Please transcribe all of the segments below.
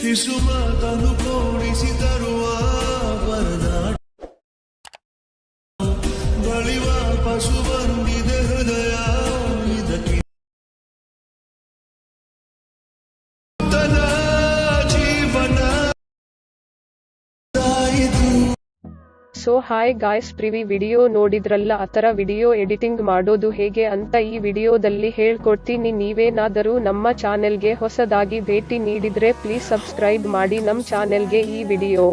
ಶಿಶುಮಾತನು ಕೋಣಿಸಿ ತರುವ ವರದಾಟ ಬಳಿವ ಪಶು ಬಂದಿದೆ ಹೃದಯ ಇದಕ್ಕೆ ಜೀವನ. So hi guys, previous video ನೋಡಿದ್ರಲ್ಲ, ಆತರ ವಿಡಿಯೋ ಎಡಿಟಿಂಗ್ ಮಾಡೋದು ಹೇಗೆ ಅಂತ ಈ ವಿಡಿಯೋದಲ್ಲಿ ಹೇಳ್ಕೊಡ್ತೀನಿ. ನೀವೇನಾದರೂ ನಮ್ಮ ಚಾನೆಲ್ಗೆ ಹೊಸದಾಗಿ ಭೇಟಿ ನೀಡಿದ್ರೆ ಪ್ಲೀಸ್ ಸಬ್ಸ್ಕ್ರೈಬ್ ಮಾಡಿ ನಮ್ ಚಾನೆಲ್ಗೆ. ಈ ವಿಡಿಯೋ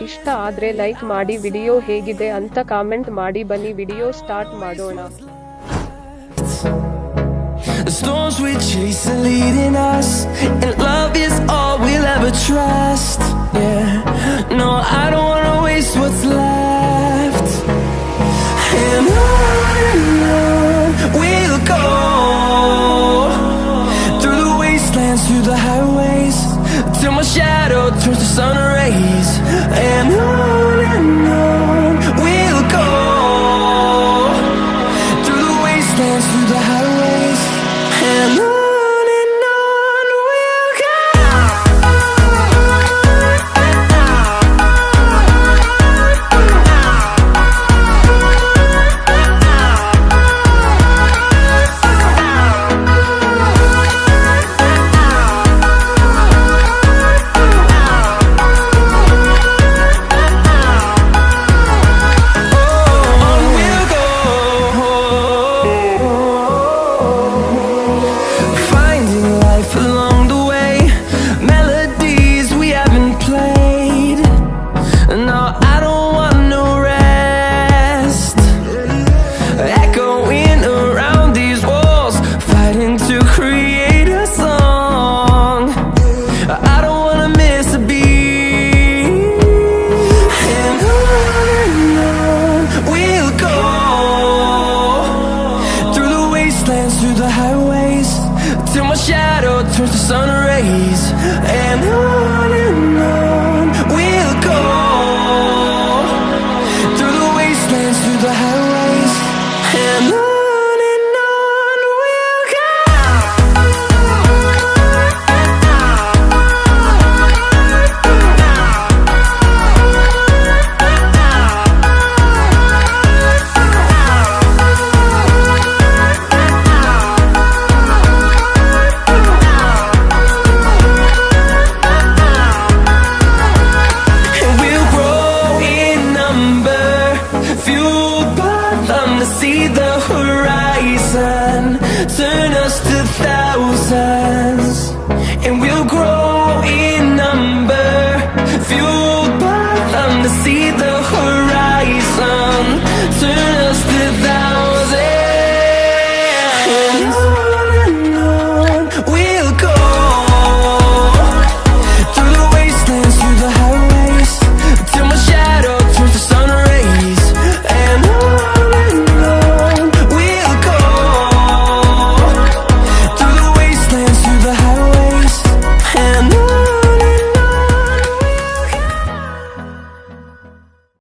ಇಷ್ಟ ಆದ್ರೆ ಲೈಕ್ ಮಾಡಿ, ವಿಡಿಯೋ ಹೇಗಿದೆ ಅಂತ ಕಾಮೆಂಟ್ ಮಾಡಿ. ಬನ್ನಿ ವಿಡಿಯೋ ಸ್ಟಾರ್ಟ್ ಮಾಡೋಣ. The storms we chase are leading us, and love is all we'll ever trust. Yeah, no, I don't wanna waste what's left.